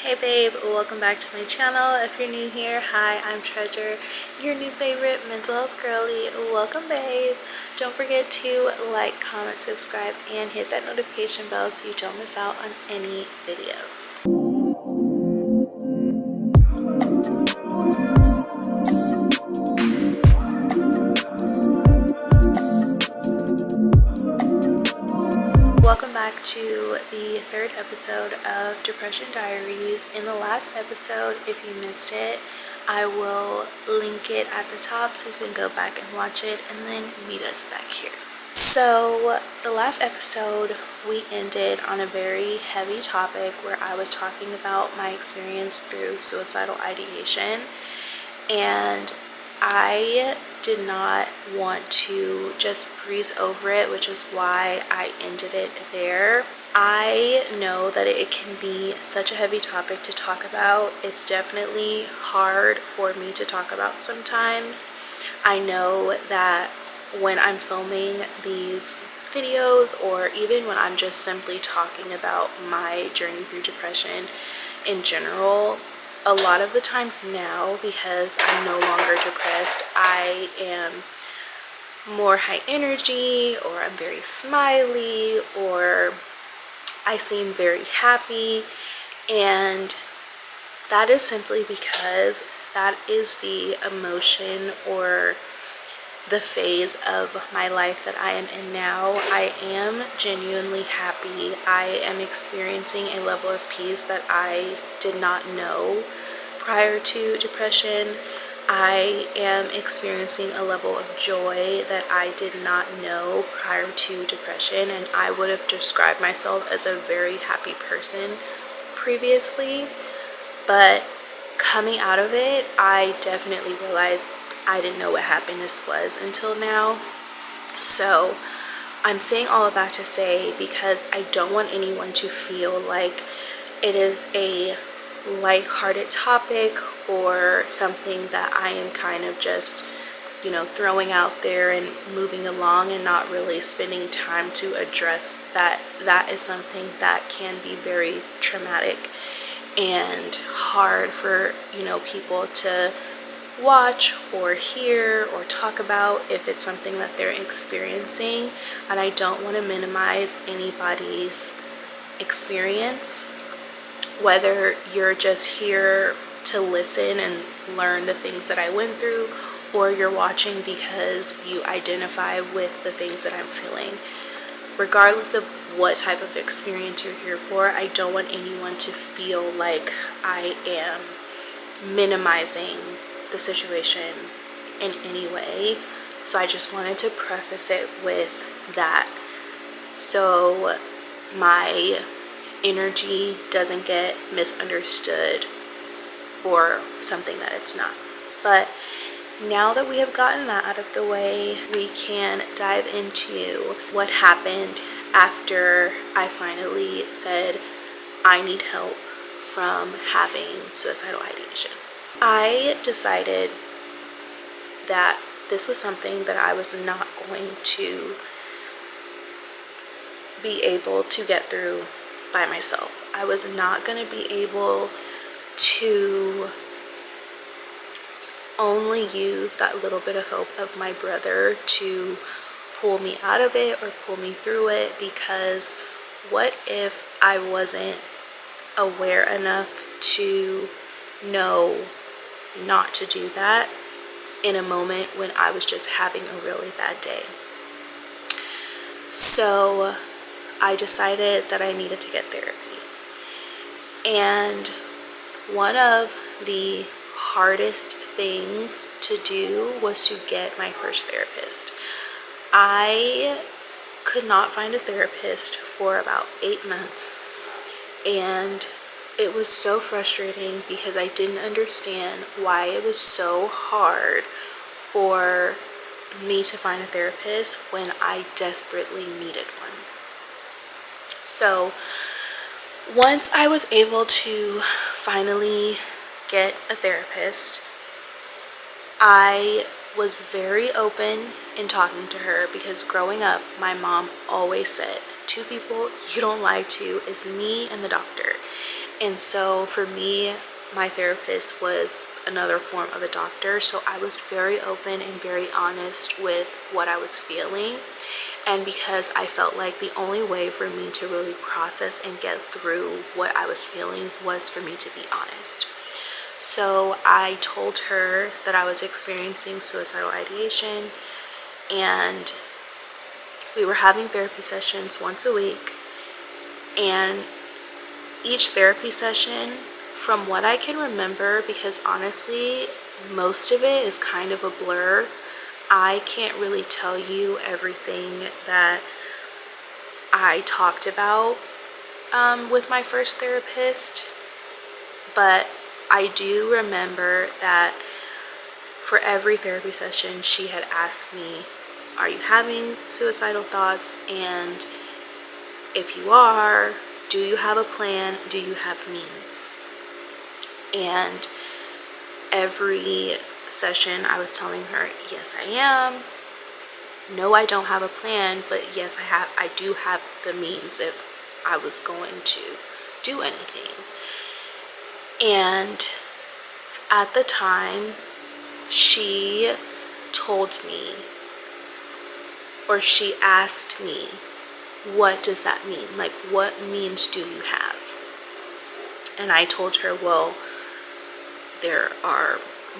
Hey babe, welcome back to my channel. If you're new here, hi, I'm Treasure, your new favorite mental health girly. Welcome babe. Don't forget to like, comment, subscribe, and hit that notification bell so you don't miss out on any videos. Welcome back to the third episode of Depression Diaries. In the last episode, if you missed it, I will link it at the top so you can go back and watch it and then meet us back here. So the last episode, we ended on a very heavy topic where I was talking about my experience through suicidal ideation, and I did not want to just breeze over it, which is why I ended it there. I know that it can be such a heavy topic to talk about. It's definitely hard for me to talk about sometimes. I know that when I'm filming these videos, or even when I'm just simply talking about my journey through depression in general, a lot of the times now, because I'm no longer depressed, I am more high energy, or I'm very smiley, or I seem very happy, and that is simply because that is the emotion or the phase of my life that I am in now. I am genuinely happy. I am experiencing a level of peace that I did not know prior to depression. I am experiencing a level of joy that I did not know prior to depression, and I would have described myself as a very happy person previously. But coming out of it, I definitely realized I didn't know what happiness was until now. So I'm saying all of that to say, because I don't want anyone to feel like it is a lighthearted topic or something that I am kind of just, throwing out there and moving along and not really spending time to address that is something that can be very traumatic and hard for, people to watch or hear or talk about if it's something that they're experiencing. And I don't want to minimize anybody's experience, whether you're just here to listen and learn the things that I went through, or you're watching because you identify with the things that I'm feeling. Regardless of what type of experience you're here for, I don't want anyone to feel like I am minimizing the situation in any way. So I just wanted to preface it with that, so my energy doesn't get misunderstood for something that it's not. But now that we have gotten that out of the way, we can dive into what happened after I finally said I need help from having suicidal ideation. I decided that this was something that I was not going to be able to get through by myself. I was not going to be able to only use that little bit of hope of my brother to pull me out of it or pull me through it, because what if I wasn't aware enough to know not to do that in a moment when I was just having a really bad day? So I decided that I needed to get therapy. And one of the hardest things to do was to get my first therapist. I could not find a therapist for about 8 months, and it was so frustrating because I didn't understand why it was so hard for me to find a therapist when I desperately needed one. So once I was able to finally get a therapist, I was very open in talking to her, because growing up, my mom always said, two people you don't lie to is me and the doctor. And so for me, my therapist was another form of a doctor. So I was very open and very honest with what I was feeling. And because I felt like the only way for me to really process and get through what I was feeling was for me to be honest. So I told her that I was experiencing suicidal ideation, and we were having therapy sessions once a week. And each therapy session, from what I can remember, because honestly, most of it is kind of a blur, I can't really tell you everything that I talked about with my first therapist, but I do remember that for every therapy session, she had asked me, are you having suicidal thoughts? And if you are, do you have a plan? Do you have means? And every session I was telling her, yes, I am. No, I don't have a plan, but yes, I do have the means if I was going to do anything. And at the time, she told me, or she asked me, what does that mean? Like, what means do you have? And I told her, well, there are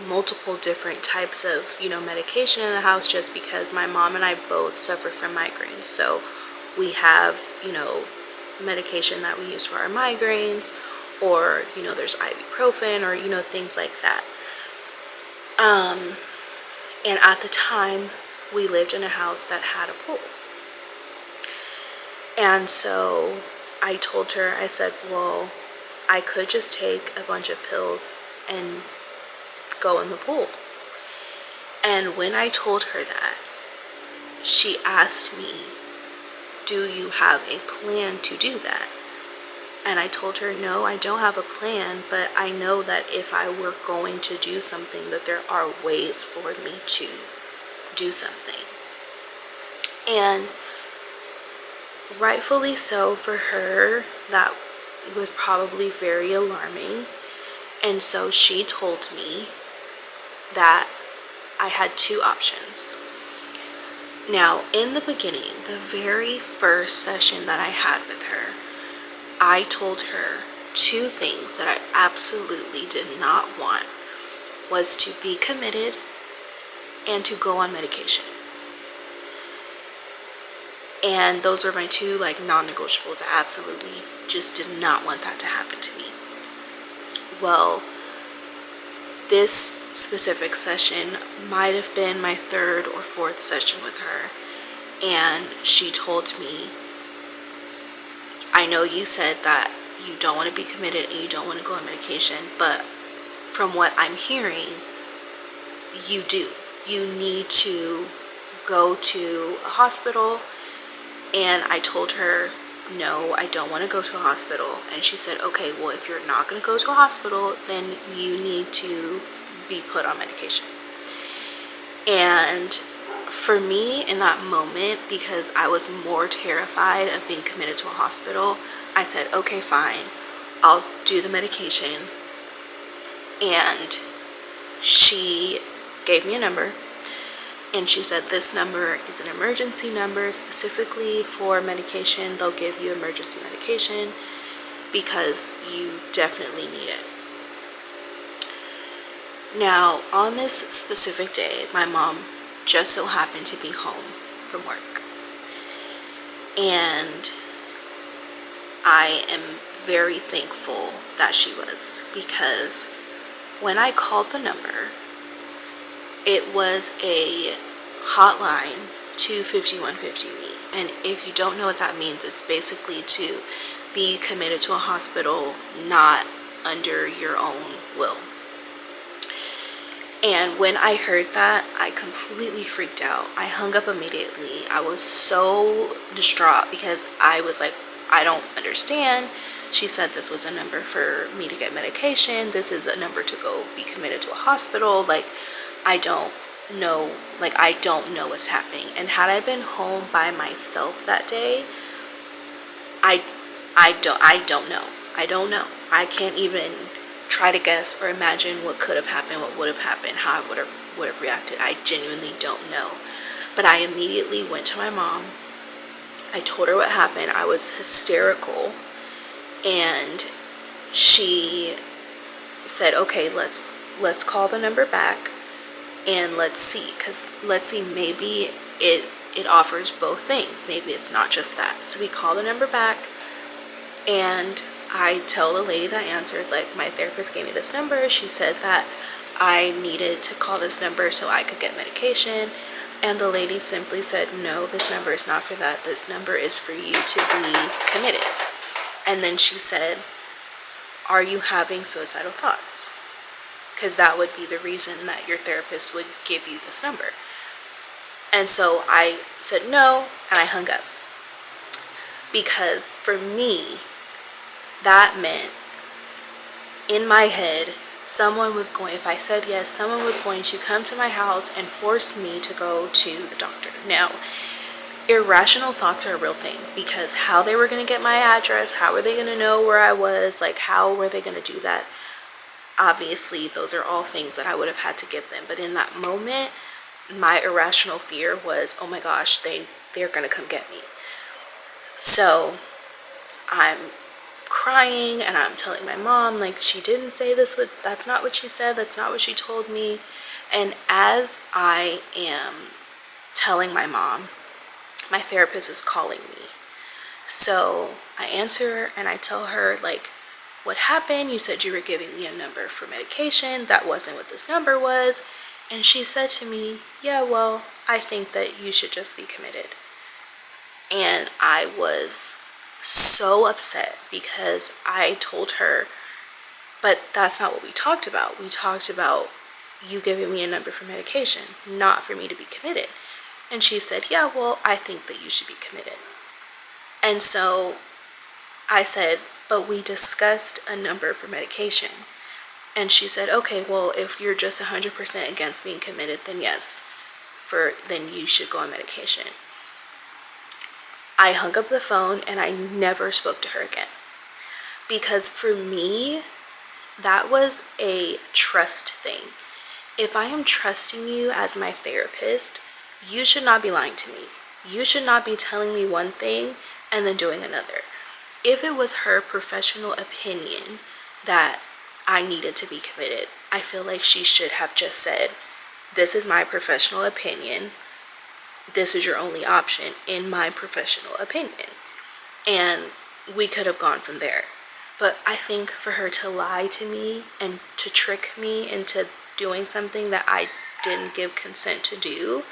multiple different types of, medication in the house, just because my mom and I both suffer from migraines. So we have, medication that we use for our migraines, or, there's ibuprofen, or, things like that. And at the time, we lived in a house that had a pool. And so I told her, I said, well, I could just take a bunch of pills and go in the pool. And when I told her that, she asked me, do you have a plan to do that? And I told her, no, I don't have a plan, but I know that if I were going to do something, that there are ways for me to do something. And rightfully so for her, that was probably very alarming. And so she told me that I had two options. Now, in the beginning, the very first session that I had with her, I told her two things that I absolutely did not want, was to be committed and to go on medication. And those were my two non-negotiables. I absolutely just did not want that to happen to me. Well, this specific session might have been my third or fourth session with her, and she told me, I know you said that you don't want to be committed and you don't want to go on medication, but from what I'm hearing, you do. You need to go to a hospital. And I told her, no, I don't want to go to a hospital. And she said, okay, well, if you're not going to go to a hospital, then you need to be put on medication. And for me in that moment, because I was more terrified of being committed to a hospital, I said, okay, fine, I'll do the medication. And she gave me a number, and she said, this number is an emergency number specifically for medication. They'll give you emergency medication because you definitely need it. Now, on this specific day, my mom just so happened to be home from work. And I am very thankful that she was, because when I called the number, it was a hotline to 5150-me. And if you don't know what that means, it's basically to be committed to a hospital not under your own will. And when I heard that, I completely freaked out. I hung up immediately. I was so distraught because I was like, I don't understand. She said this was a number for me to get medication. This is a number to go be committed to a hospital. I don't know. I don't know what's happening. And had I been home by myself that day, I don't know. I don't know. I can't even try to guess or imagine what could have happened, what would have happened, how I would have reacted. I genuinely don't know. But I immediately went to my mom. I told her what happened. I was hysterical. And she said, okay, let's call the number back and let's see, because let's see, maybe it offers both things. Maybe it's not just that. So we call the number back, and I tell the lady that answers, like, my therapist gave me this number. She said that I needed to call this number so I could get medication. And the lady simply said, no, this number is not for that. This number is for you to be committed. And then she said, are you having suicidal thoughts? Because that would be the reason that your therapist would give you this number. And so I said no, and I hung up. Because for me, that meant, in my head, if I said yes, someone was going to come to my house and force me to go to the doctor. Now, irrational thoughts are a real thing, because how they were going to get my address, how were they going to know where I was, like, how were they going to do that? Obviously, those are all things that I would have had to give them. But in that moment, my irrational fear was, oh my gosh, they're going to come get me. So I'm crying and I'm telling my mom, like, she didn't say this, that's not what she said, that's not what she told me. And as I am telling my mom, my therapist is calling me. So I answer and I tell her, like, what happened? You said you were giving me a number for medication. That wasn't what this number was. And she said to me, yeah, well, I think that you should just be committed. And I was so upset, because I told her, but that's not what we talked about. We talked about you giving me a number for medication, not for me to be committed. And she said, yeah, well, I think that you should be committed. And so I said, but we discussed a number for medication. And she said, okay, well, if you're just 100% against being committed, then yes, then you should go on medication. I hung up the phone and I never spoke to her again. Because for me, that was a trust thing. If I am trusting you as my therapist, you should not be lying to me. You should not be telling me one thing and then doing another. If it was her professional opinion that I needed to be committed, I feel like she should have just said, this is my professional opinion. This is your only option, in my professional opinion. And we could have gone from there. But I think for her to lie to me and to trick me into doing something that I didn't give consent to do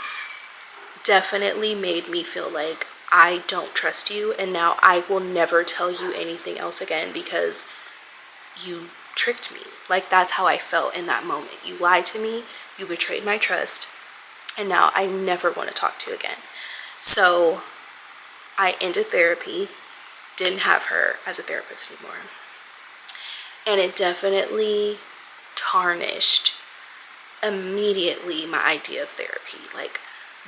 definitely made me feel like I don't trust you, and now I will never tell you anything else again because you tricked me. Like, that's how I felt in that moment. You lied to me, you betrayed my trust, and now I never want to talk to you again. So I ended therapy, didn't have her as a therapist anymore. And it definitely tarnished immediately my idea of therapy. Like,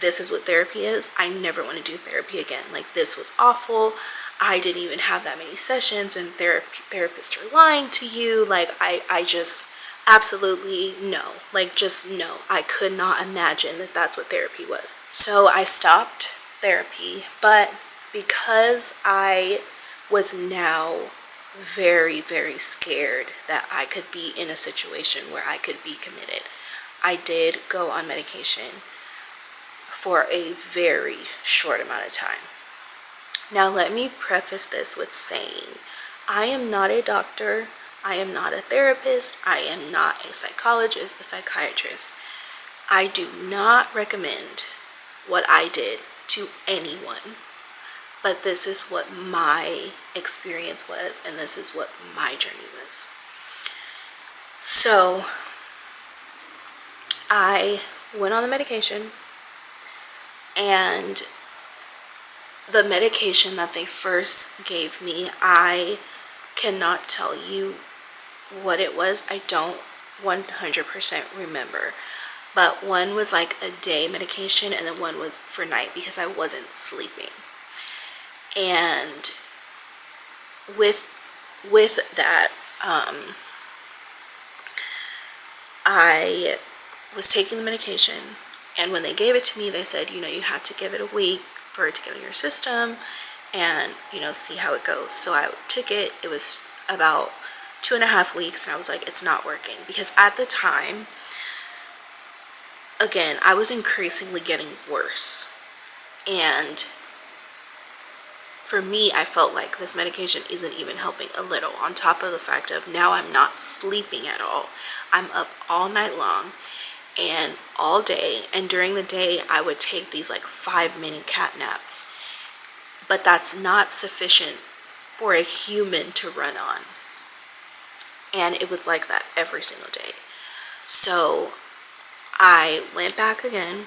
this is what therapy is. I never want to do therapy again. Like, this was awful. I didn't even have that many sessions, and therapists are lying to you. Like, I just absolutely no. Like, just no. I could not imagine that that's what therapy was. So I stopped therapy, but because I was now very, very scared that I could be in a situation where I could be committed, I did go on medication for a very short amount of time. Now, let me preface this with saying, I am not a doctor, I am not a therapist, I am not a psychologist, a psychiatrist. I do not recommend what I did to anyone, but this is what my experience was, and this is what my journey was. So I went on the medication, and the medication that they first gave me, I cannot tell you what it was. I don't 100% remember. But one was like a day medication, and then one was for night because I wasn't sleeping. And with that, I was taking the medication, and when they gave it to me, they said, you know, you have to give it a week for it to get in your system and, you know, see how it goes. So I took it. It was about 2.5 weeks, and I was like, it's not working. Because at the time, again, I was increasingly getting worse. And for me, I felt like this medication isn't even helping a little, on top of the fact of now I'm not sleeping at all. I'm up all night long and all day, and during the day I would take these like 5-minute cat naps, but that's not sufficient for a human to run on. And it was like that every single day. So I went back again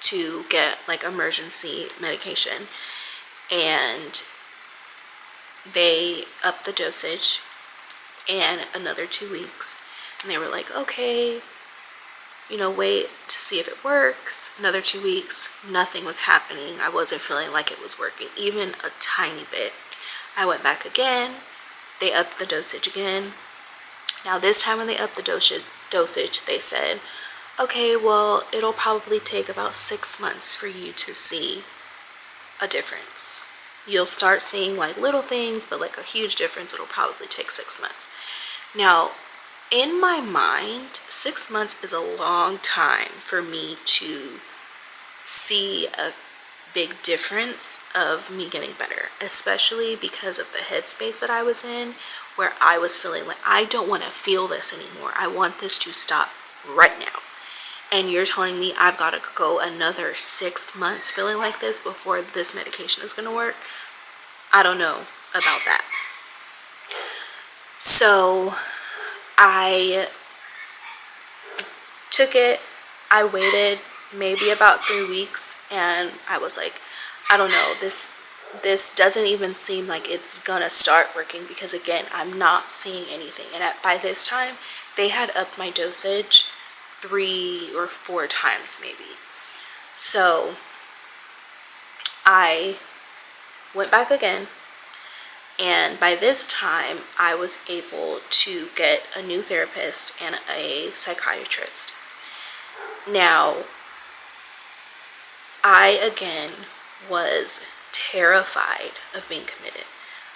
to get like emergency medication, and they upped the dosage and another 2 weeks, and they were like, okay, you know, wait to see if it works. Another 2 weeks, nothing was happening. I wasn't feeling like it was working even a tiny bit. I went back again. They upped the dosage again. Now this time when they upped the dosage, they said, okay, well, it'll probably take about 6 months for you to see a difference. You'll start seeing like little things, but like a huge difference, it'll probably take 6 months. Now, in my mind, 6 months is a long time for me to see a big difference of me getting better, especially because of the headspace that I was in, where I was feeling like I don't want to feel this anymore. I want this to stop right now. And you're telling me I've got to go another 6 months feeling like this before this medication is going to work? I don't know about that. So I took it. I waited maybe about 3 weeks, and I was like, I don't know, this doesn't even seem like it's gonna start working, because again, I'm not seeing anything. And by this time, they had upped my dosage 3 or 4 times maybe. So I went back again, and by this time I was able to get a new therapist and a psychiatrist. Now, I again was terrified of being committed.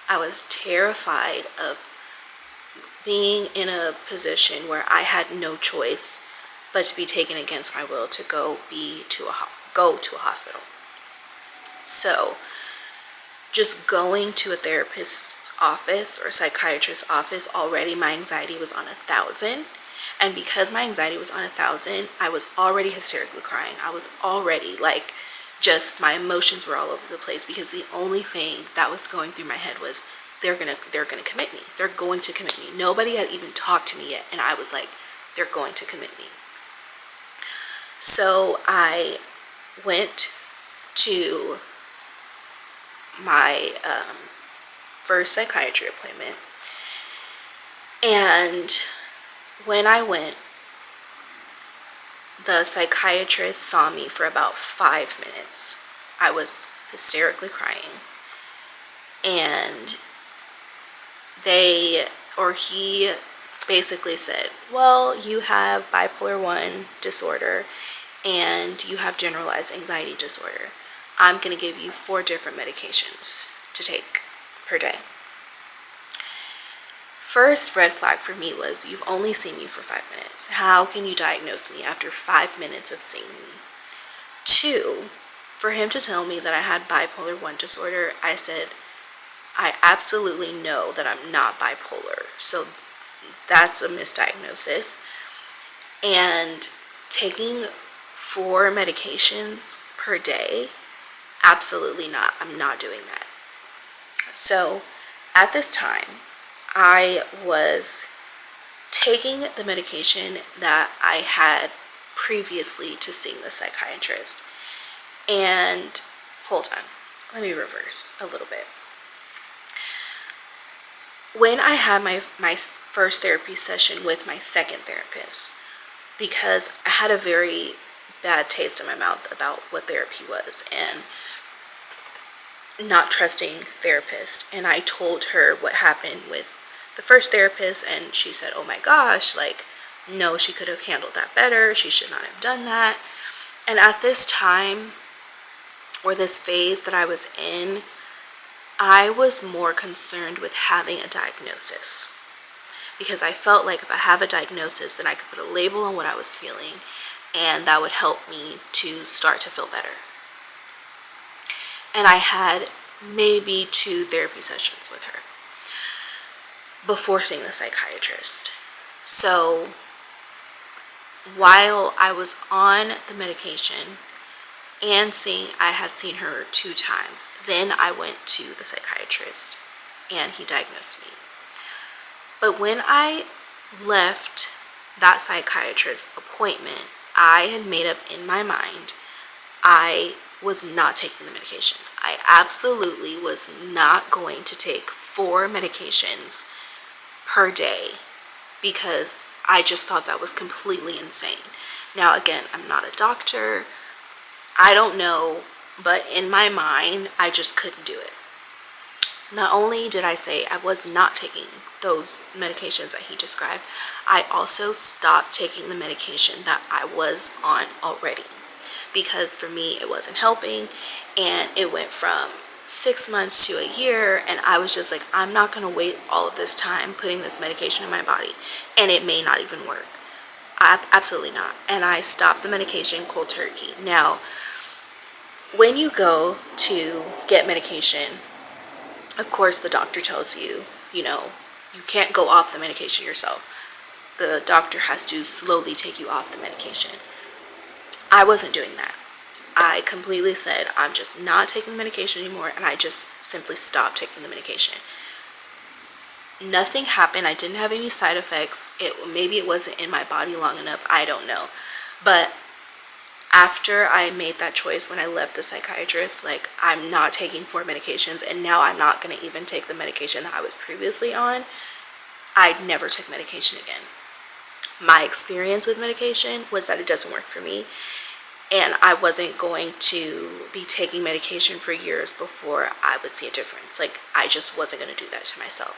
I was terrified of being in a position where I had no choice but to be taken against my will to go to a hospital. So just going to a therapist's office or psychiatrist's office, already my anxiety was on 1,000. And because my anxiety was on 1,000, I was already hysterically crying. I was already like, just my emotions were all over the place, because the only thing that was going through my head was they're gonna commit me. They're going to commit me. Nobody had even talked to me yet, and I was like, they're going to commit me. So I went to my first psychiatry appointment, and when I went, the psychiatrist saw me for about 5 minutes. I was hysterically crying, and he basically said, well, you have bipolar 1 disorder and you have generalized anxiety disorder. I'm going to give you 4 different medications to take per day. First red flag for me was, you've only seen me for 5 minutes. How can you diagnose me after 5 minutes of seeing me? 2, for him to tell me that I had bipolar 1 disorder, I said, I absolutely know that I'm not bipolar. So that's a misdiagnosis. And taking 4 medications per day, absolutely not. I'm not doing that. So at this time, I was taking the medication that I had previously to seeing the psychiatrist. And hold on, let me reverse a little bit. When I had my first therapy session with my second therapist, because I had a very bad taste in my mouth about what therapy was and not trusting therapists, and I told her what happened with the first therapist, and she said, oh my gosh, like, no, she could have handled that better. She should not have done that. And at this time, or this phase that I was in, I was more concerned with having a diagnosis, because I felt like if I have a diagnosis, then I could put a label on what I was feeling, and that would help me to start to feel better. And I had maybe 2 therapy sessions with her before seeing the psychiatrist. So while I was on the medication and I had seen her 2 times, then I went to the psychiatrist and he diagnosed me. But when I left that psychiatrist appointment, I had made up in my mind I was not taking the medication. I absolutely was not going to take 4 medications per day, because I just thought that was completely insane. Now, again, I'm not a doctor. I don't know, but in my mind, I just couldn't do it. Not only did I say I was not taking those medications that he described, I also stopped taking the medication that I was on already, because for me it wasn't helping, and it went from 6 months to a year, and I was just like, I'm not going to wait all of this time putting this medication in my body, and it may not even work. Absolutely not. And I stopped the medication cold turkey. Now, when you go to get medication, of course the doctor tells you, you can't go off the medication yourself. The doctor has to slowly take you off the medication. I wasn't doing that. I completely said, I'm just not taking the medication anymore, and I just simply stopped taking the medication. Nothing happened. I didn't have any side effects. Maybe it wasn't in my body long enough. I don't know. But after I made that choice, when I left the psychiatrist, like, I'm not taking 4 medications, and now I'm not going to even take the medication that I was previously on, I never took medication again. My experience with medication was that it doesn't work for me, and I wasn't going to be taking medication for years before I would see a difference. Like, I just wasn't going to do that to myself.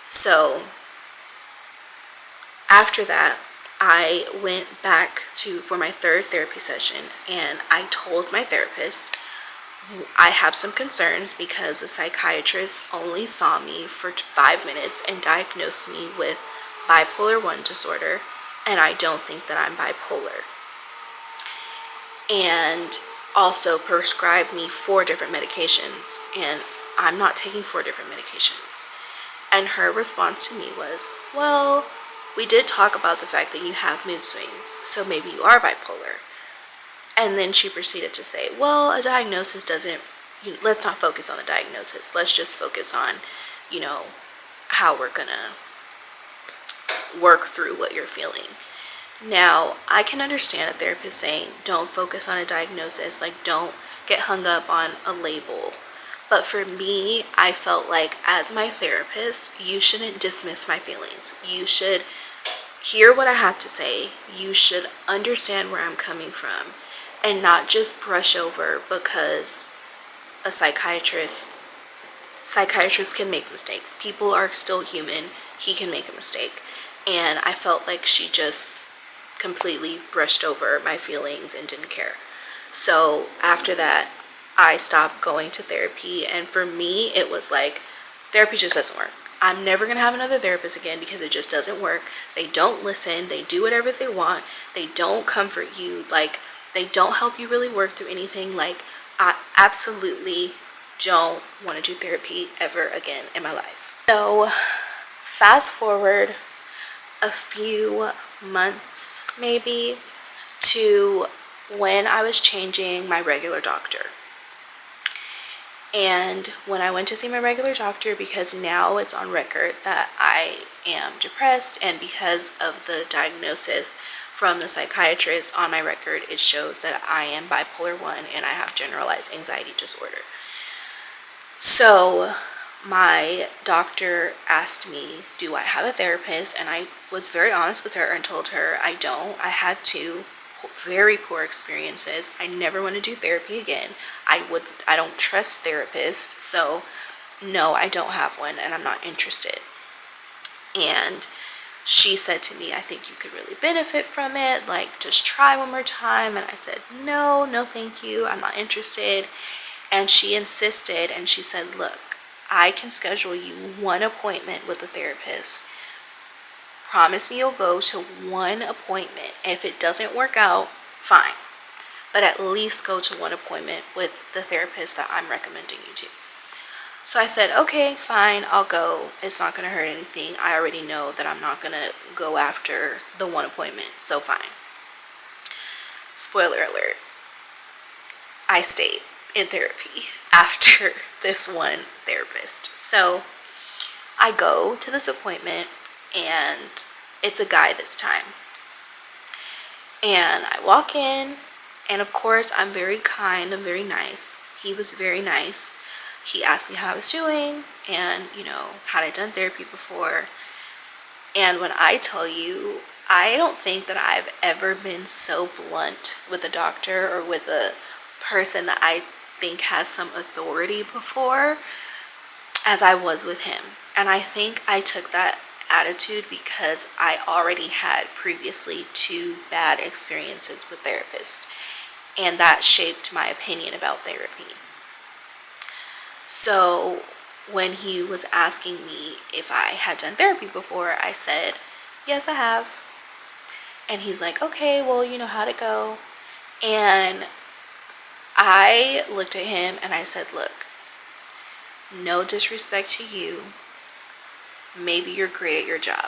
So after that, I went back for my 3rd therapy session, and I told my therapist I have some concerns because the psychiatrist only saw me for 5 minutes and diagnosed me with bipolar 1 disorder, and I don't think that I'm bipolar. And also prescribed me 4 different medications, and I'm not taking 4 different medications. And her response to me was, well, we did talk about the fact that you have mood swings, so maybe you are bipolar. And then she proceeded to say, well, a diagnosis doesn't, let's not focus on the diagnosis. Let's just focus on, how we're gonna work through what you're feeling. Now, I can understand a therapist saying, don't focus on a diagnosis, like, don't get hung up on a label. But for me, I felt like, as my therapist, you shouldn't dismiss my feelings. You should hear what I have to say. You should understand where I'm coming from, and not just brush over, because a psychiatrist can make mistakes. People are still human. He can make a mistake. And I felt like she just completely brushed over my feelings and didn't care. So after that, I stopped going to therapy, and for me, it was like, therapy just doesn't work. I'm never going to have another therapist again, because it just doesn't work. They don't listen. They do whatever they want. They don't comfort you. Like, they don't help you really work through anything. Like, I absolutely don't want to do therapy ever again in my life. So fast forward a few months maybe to when I was changing my regular doctor. And when I went to see my regular doctor, because now it's on record that I am depressed, and because of the diagnosis from the psychiatrist on my record, it shows that I am bipolar 1 and I have generalized anxiety disorder. So my doctor asked me, do I have a therapist? And I was very honest with her and told her I don't. I had 2 very poor experiences. I never want to do therapy again. I don't trust therapists, so no, I don't have one, and I'm not interested. And she said to me, I think you could really benefit from it. Like, just try one more time. And I said, no, thank you. I'm not interested. And she insisted, and she said, look, I can schedule you one appointment with a therapist. Promise me you'll go to one appointment. If it doesn't work out, fine. But at least go to one appointment with the therapist that I'm recommending you to. So I said, okay, fine, I'll go. It's not going to hurt anything. I already know that I'm not going to go after the one appointment, so fine. Spoiler alert, I stayed in therapy after this one therapist. So I go to this appointment, and it's a guy this time. And I walk in, and of course, I'm very kind, I'm very nice. He was very nice. He asked me how I was doing and, had I done therapy before? And when I tell you, I don't think that I've ever been so blunt with a doctor or with a person that I think has some authority before as I was with him. And I think I took that attitude because I already had previously 2 bad experiences with therapists, and that shaped my opinion about therapy. So when he was asking me if I had done therapy before, I said, yes, I have. And he's like, okay, well, how'd it go? And I looked at him and I said, look, no disrespect to you. Maybe you're great at your job,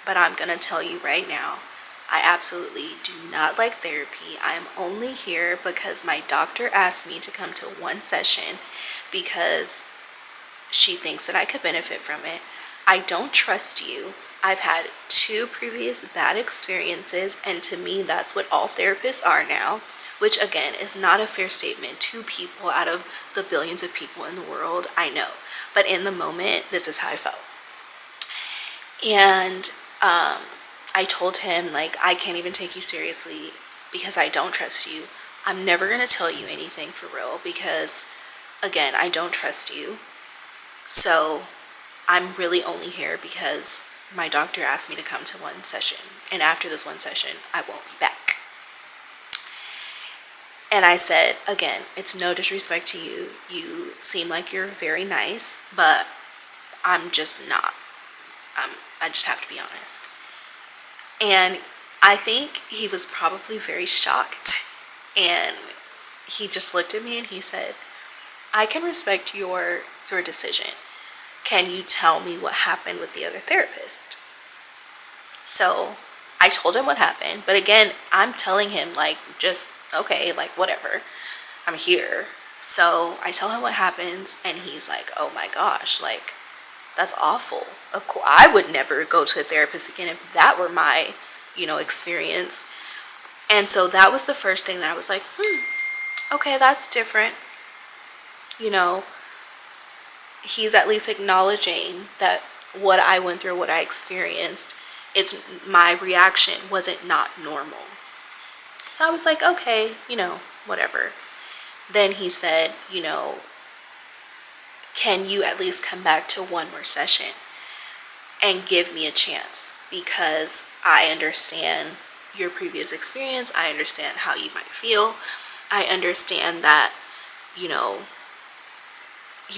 but I'm going to tell you right now, I absolutely do not like therapy. I am only here because my doctor asked me to come to one session because she thinks that I could benefit from it. I don't trust you. I've had 2 previous bad experiences, and to me, that's what all therapists are now, which again is not a fair statement. 2 people out of the billions of people in the world, I know. But in the moment, this is how I felt. And I told him, like, I can't even take you seriously because I don't trust you. I'm never going to tell you anything for real because, again, I don't trust you. So I'm really only here because my doctor asked me to come to one session. And after this one session, I won't be back. And I said, again, it's no disrespect to you. You seem like you're very nice, but I'm just not. I just have to be honest. And I think he was probably very shocked. And he just looked at me and he said, I can respect your decision. Can you tell me what happened with the other therapist? So I told him what happened. But again, I'm telling him, like, just, okay, like, whatever. I'm here. So I tell him what happens. And he's like, oh my gosh, like, that's awful. Of course, I would never go to a therapist again if that were my, experience. And so that was the first thing that I was like, okay, that's different. He's at least acknowledging that what I went through, what I experienced, my reaction wasn't not normal. So I was like, okay, whatever. Then he said, can you at least come back to one more session and give me a chance? Because I understand your previous experience. I understand how you might feel. I understand that, you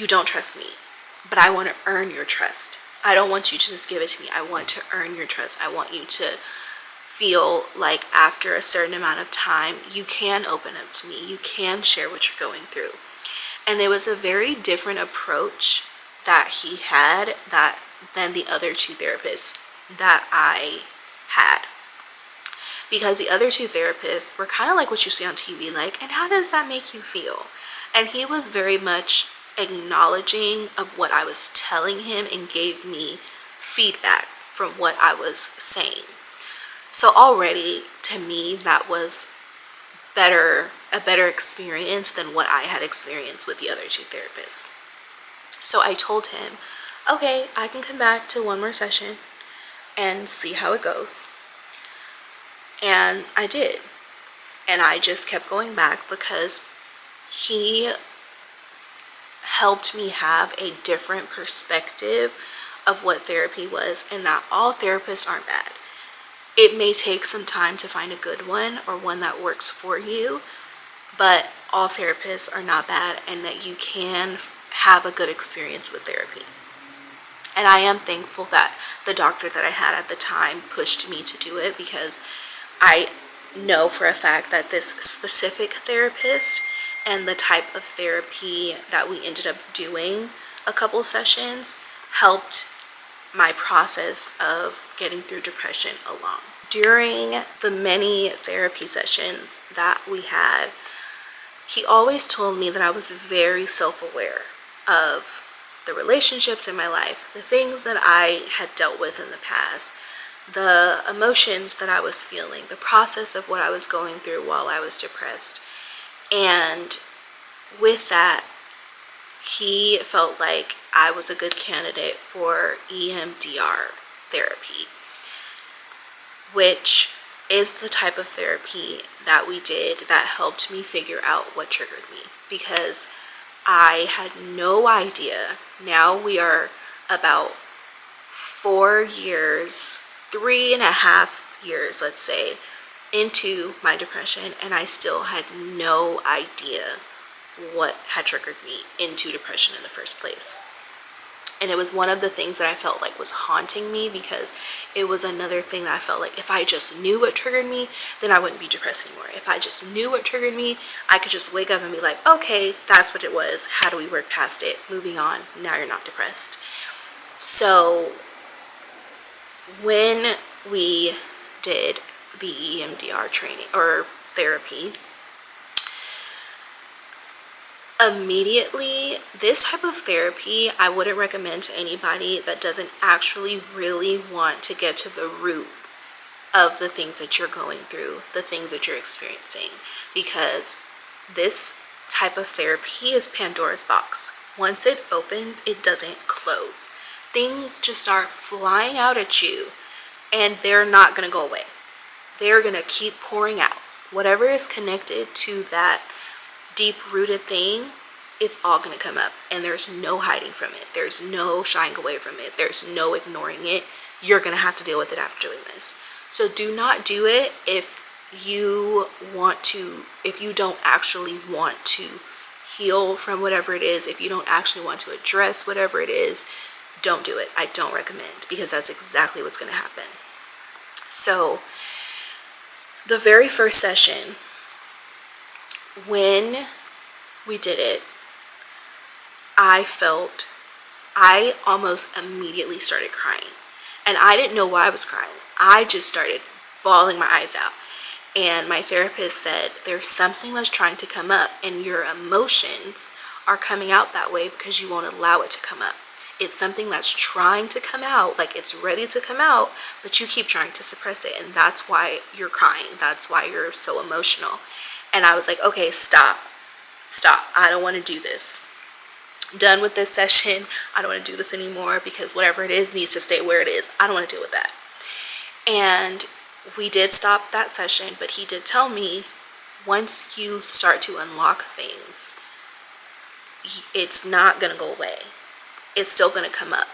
don't trust me, but I want to earn your trust. I don't want you to just give it to me. I want to earn your trust. I want you to feel like after a certain amount of time, you can open up to me. You can share what you're going through. And it was a very different approach that he had than the other 2 therapists that I had. Because the other 2 therapists were kind of like what you see on TV, like, and how does that make you feel? And he was very much acknowledging of what I was telling him and gave me feedback from what I was saying. So already, to me, that was a better experience than what I had experienced with the other 2 therapists. So I told him, okay, I can come back to one more session and see how it goes. And I did. And I just kept going back because he helped me have a different perspective of what therapy was, and that all therapists aren't bad. It may take some time to find a good one or one that works for you, but all therapists are not bad, and that you can have a good experience with therapy. And I am thankful that the doctor that I had at the time pushed me to do it, because I know for a fact that this specific therapist and the type of therapy that we ended up doing a couple sessions helped my process of getting through depression along. During the many therapy sessions that we had, he always told me that I was very self-aware of the relationships in my life, the things that I had dealt with in the past, the emotions that I was feeling, the process of what I was going through while I was depressed. And with that, he felt like I was a good candidate for EMDR therapy, which is the type of therapy that we did that helped me figure out what triggered me, because I had no idea. Now we are about 4 years, 3.5 years, let's say, into my depression, and I still had no idea what had triggered me into depression in the first place. And it was one of the things that I felt like was haunting me, because it was another thing that I felt like if I just knew what triggered me, then I wouldn't be depressed anymore. If I just knew what triggered me, I could just wake up and be like, okay, that's what it was. How do we work past it? Moving on. Now you're not depressed. So when we did the EMDR training or therapy, immediately, this type of therapy I wouldn't recommend to anybody that doesn't actually really want to get to the root of the things that you're going through, the things that you're experiencing, because this type of therapy is Pandora's box. Once it opens, it doesn't close. Things just start flying out at you, and they're not going to go away. They're going to keep pouring out. Whatever is connected to that deep-rooted thing, it's all going to come up, and there's no hiding from it. There's no shying away from it. There's no ignoring it. You're going to have to deal with it after doing this. So do not do it if you don't actually want to heal from whatever it is, if you don't actually want to address whatever it is. Don't do it. I don't recommend, because that's exactly what's going to happen. So the very first session, when we did it, I almost immediately started crying. And I didn't know why I was crying. I just started bawling my eyes out. And my therapist said, there's something that's trying to come up, and your emotions are coming out that way because you won't allow it to come up. It's something that's trying to come out, like it's ready to come out, but you keep trying to suppress it, and that's why you're crying. That's why you're so emotional. And I was like, okay, stop. I don't want to do this. Done with this session. I don't want to do this anymore, because whatever it is needs to stay where it is. I don't want to deal with that. And we did stop that session, but he did tell me, once you start to unlock things, it's not going to go away. It's still going to come up.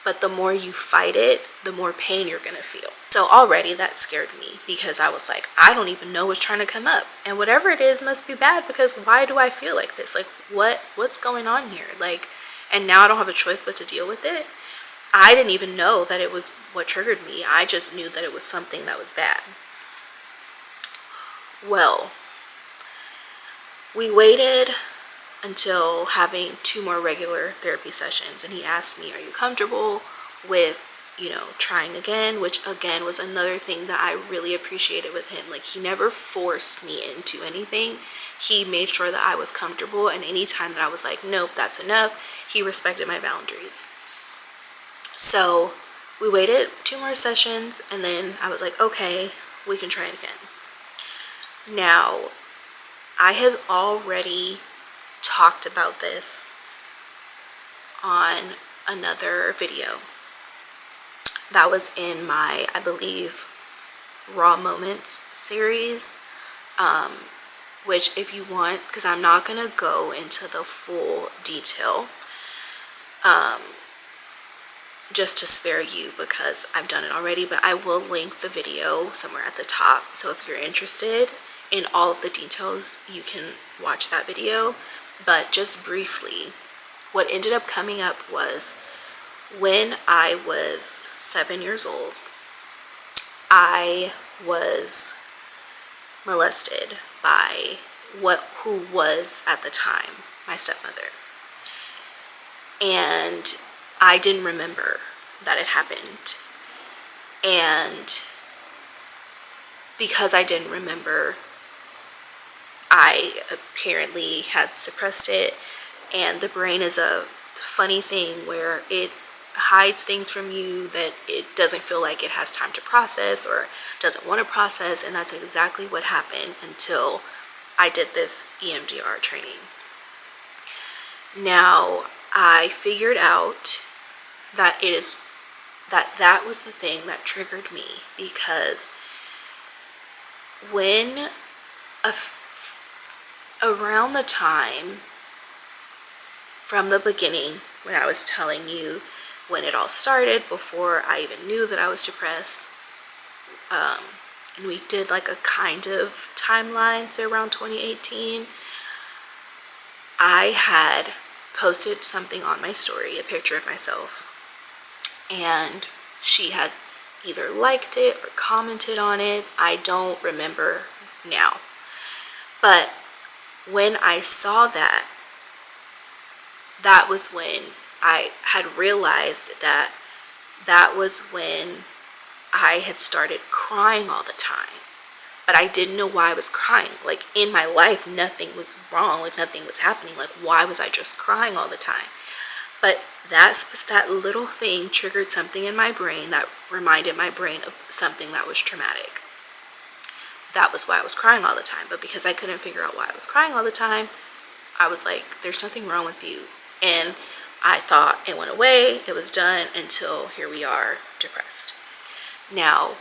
But the more you fight it, the more pain you're going to feel. So already that scared me, because I was like, I don't even know what's trying to come up. And whatever it is must be bad, because why do I feel like this? Like, what's going on here? Like, and now I don't have a choice but to deal with it. I didn't even know that it was what triggered me. I just knew that it was something that was bad. Well, we waited until having 2 more regular therapy sessions, and he asked me, are you comfortable with, trying again? Which again was another thing that I really appreciated with him. Like, he never forced me into anything. He made sure that I was comfortable, and anytime that I was like, nope, that's enough, he respected my boundaries. So we waited 2 more sessions, and then I was like, okay, we can try it again. Now, I have already talked about this on another video that was in my, I believe, Raw Moments series, which if you want, because I'm not going to go into the full detail, just to spare you, because I've done it already, but I will link the video somewhere at the top. So if you're interested in all of the details, you can watch that video. But just briefly, what ended up coming up was when I was 7 years old, I was molested by who was at the time my stepmother. And I didn't remember that it happened. And because I didn't remember, I apparently had suppressed it. And the brain is a funny thing where it hides things from you that it doesn't feel like it has time to process or doesn't want to process. And that's exactly what happened until I did this EMDR training. Now, I figured out that that was the thing that triggered me, because when around the time from the beginning, when I was telling you when it all started, before I even knew that I was depressed, and we did like a kind of timeline, so around 2018, I had posted something on my story, a picture of myself, and she had either liked it or commented on it. I don't remember now. But when I saw that, that was when I had realized that that was when I had started crying all the time. But I didn't know why I was crying. Like, in my life, nothing was wrong. Like, nothing was happening. Like, why was I just crying all the time? But that little thing triggered something in my brain that reminded my brain of something that was traumatic. That was why I was crying all the time. But because I couldn't figure out why I was crying all the time, I was like, there's nothing wrong with you. And I thought it went away, it was done, until here we are, depressed. Now,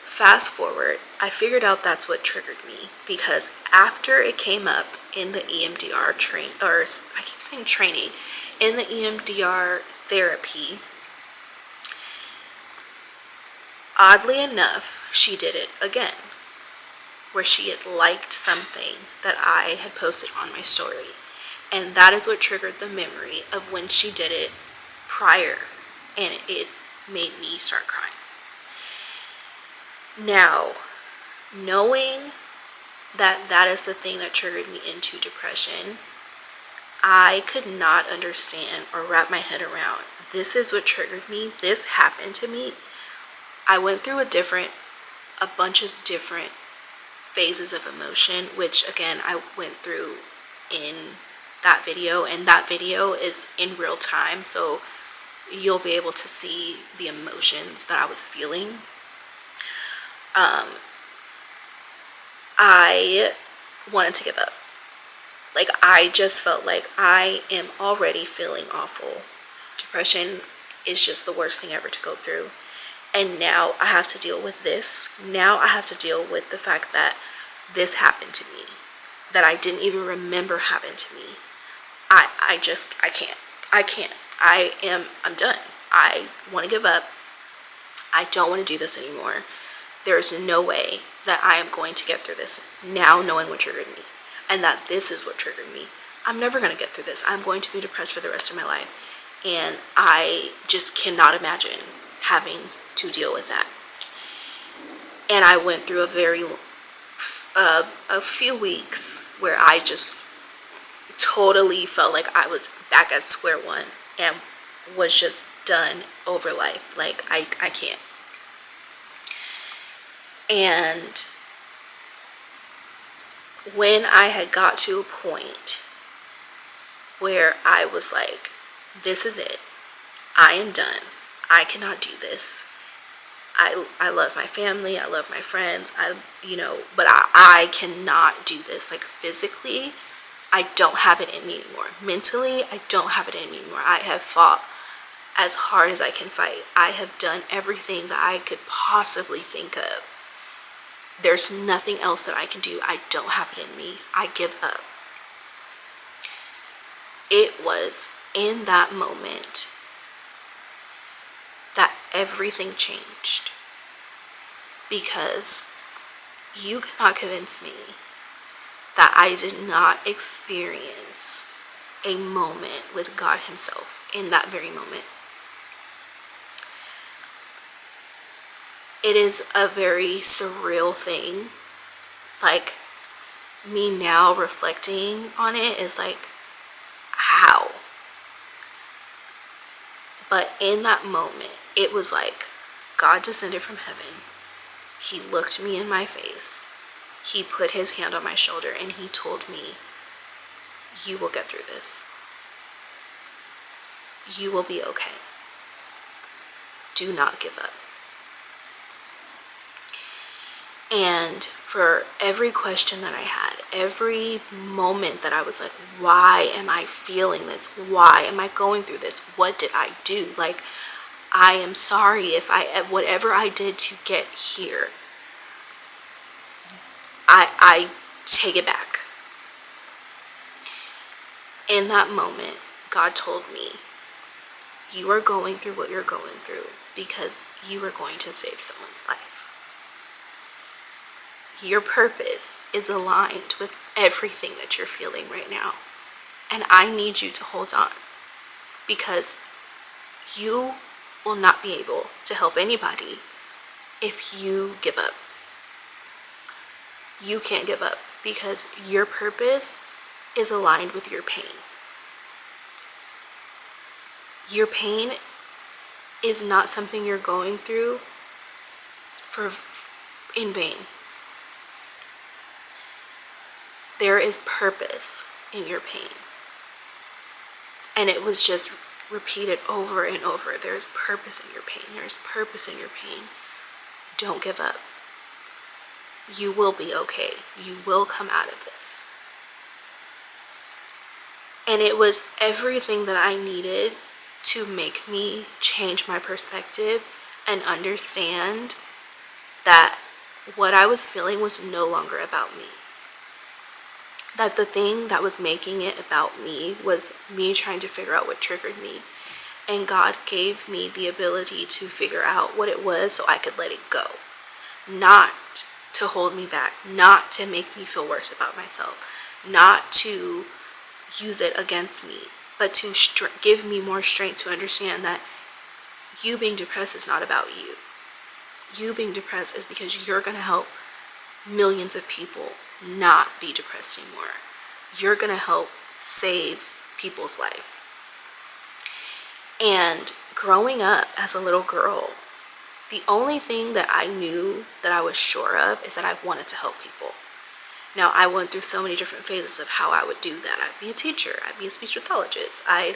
fast forward, I figured out that's what triggered me, because after it came up in the EMDR training, in the EMDR therapy, oddly enough, she did it again, where she had liked something that I had posted on my story. And that is what triggered the memory of when she did it prior, and it made me start crying. Now, knowing that that is the thing that triggered me into depression, I could not understand or wrap my head around, this is what triggered me, this happened to me. I went through a bunch of different phases of emotion, which again, I went through in that video, and that video is in real time, so you'll be able to see the emotions that I was feeling. I wanted to give up. Like, I just felt like I am already feeling awful. Depression is just the worst thing ever to go through. And now I have to deal with this. Now I have to deal with the fact that this happened to me, that I didn't even remember happened to me. I can't. I'm done. I want to give up. I don't want to do this anymore. There's no way that I am going to get through this now, knowing what triggered me, and that this is what triggered me. I'm never going to get through this. I'm going to be depressed for the rest of my life, and I just cannot imagine having to deal with that. And I went through a few weeks where I just totally felt like I was back at square one and was just done over life. Like, I can't. And when I had got to a point where I was like, this is it. I am done. I cannot do this. I love my family. I love my friends. But I cannot do this. Like, physically, I don't have it in me anymore. Mentally, I don't have it in me anymore. I have fought as hard as I can fight. I have done everything that I could possibly think of. There's nothing else that I can do. I don't have it in me. I give up. It was in that moment everything changed. Because you cannot convince me that I did not experience a moment with God himself in that very moment. It is a very surreal thing. Like, me now reflecting on it is like, how? But in that moment, it was like God descended from heaven. He looked me in my face. He put his hand on my shoulder and he told me, you will get through this. You will be okay. Do not give up. And for every question that I had, every moment that I was like, why am I feeling this? Why am I going through this? What did I do? Like, I am sorry if whatever I did to get here, I take it back. In that moment, God told me, you are going through what you're going through because you are going to save someone's life. Your purpose is aligned with everything that you're feeling right now. And I need you to hold on, because you will not be able to help anybody if you give up. You can't give up because your purpose is aligned with your pain. Your pain is not something you're going through in vain. There is purpose in your pain. And it was just repeated over and over. There is purpose in your pain. There is purpose in your pain. Don't give up. You will be okay. You will come out of this. And it was everything that I needed to make me change my perspective and understand that what I was feeling was no longer about me. That the thing that was making it about me was me trying to figure out what triggered me. And God gave me the ability to figure out what it was so I could let it go. Not to hold me back, not to make me feel worse about myself, not to use it against me, but to give me more strength to understand that you being depressed is not about you. You being depressed is because you're going to help millions of people not be depressed anymore. You're going to help save people's life. And growing up as a little girl, the only thing that I knew that I was sure of is that I wanted to help people. Now, I went through so many different phases of how I would do that. I'd be a teacher. I'd be a speech pathologist. I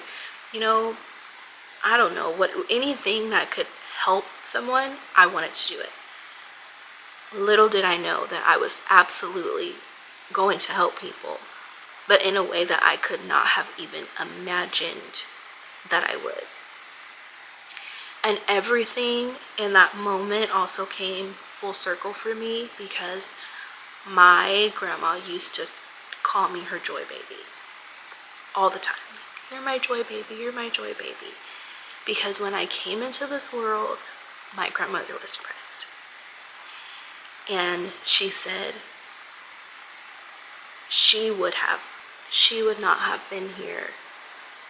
don't know, anything that could help someone, I wanted to do it. Little did I know that I was absolutely going to help people, but in a way that I could not have even imagined that I would. And everything in that moment also came full circle for me because my grandma used to call me her joy baby all the time. Like, you're my joy baby, you're my joy baby. Because when I came into this world, my grandmother was depressed. And she said she would not have been here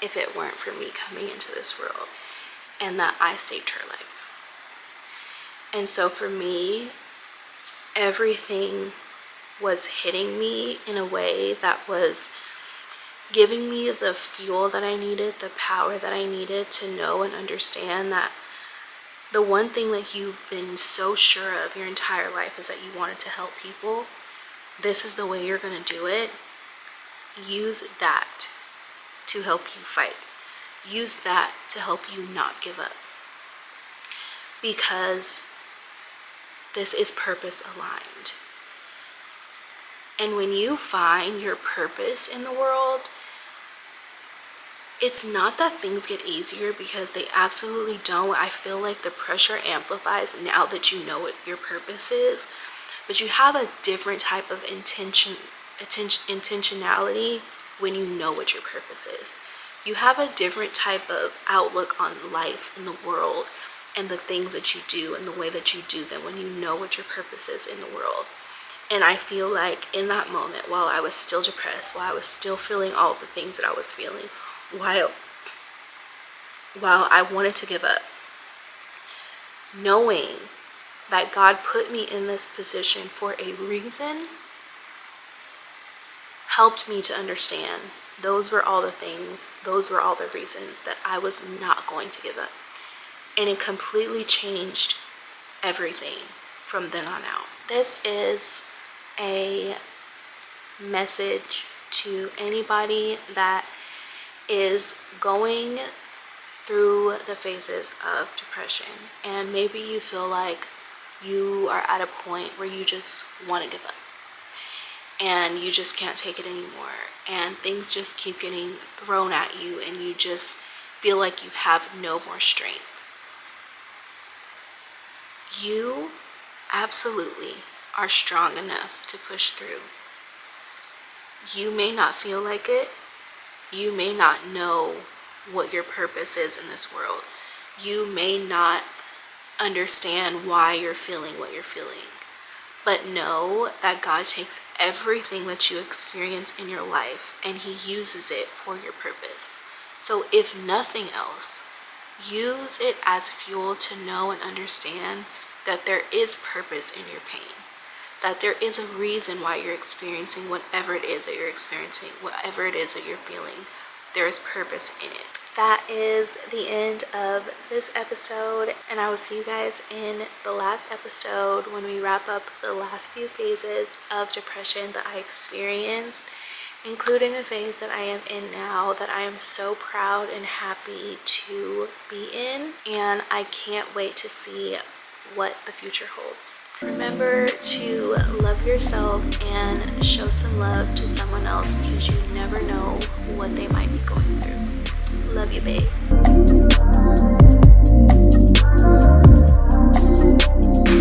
if it weren't for me coming into this world, and that I saved her life. And so for me, everything was hitting me in a way that was giving me the fuel that I needed, the power that I needed to know and understand that the one thing that you've been so sure of your entire life is that you wanted to help people. This is the way you're going to do it. Use that to help you fight. Use that to help you not give up. Because this is purpose aligned. And when you find your purpose in the world, it's not that things get easier, because they absolutely don't. I feel like the pressure amplifies now that you know what your purpose is. But you have a different type of intentionality when you know what your purpose is. You have a different type of outlook on life in the world and the things that you do and the way that you do them when you know what your purpose is in the world. And I feel like in that moment, while I was still depressed, while I was still feeling all the things that I was feeling, while I wanted to give up, knowing that God put me in this position for a reason helped me to understand those were all the things, those were all the reasons that I was not going to give up. And it completely changed everything from then on out. This is a message to anybody that is going through the phases of depression, and maybe you feel like you are at a point where you just want to give up and you just can't take it anymore, and things just keep getting thrown at you and you just feel like you have no more strength. You absolutely are strong enough to push through. You may not feel like it. You may not know what your purpose is in this world. You may not understand why you're feeling what you're feeling. But know that God takes everything that you experience in your life and He uses it for your purpose. So if nothing else, use it as fuel to know and understand that there is purpose in your pain, that there is a reason why you're experiencing whatever it is that you're experiencing, whatever it is that you're feeling. There is purpose in it. That is the end of this episode, and I will see you guys in the last episode when we wrap up the last few phases of depression that I experienced, including the phase that I am in now, that I am so proud and happy to be in, and I can't wait to see what the future holds. Remember to love yourself and show some love to someone else, because you never know what they might be going through. Love you, babe.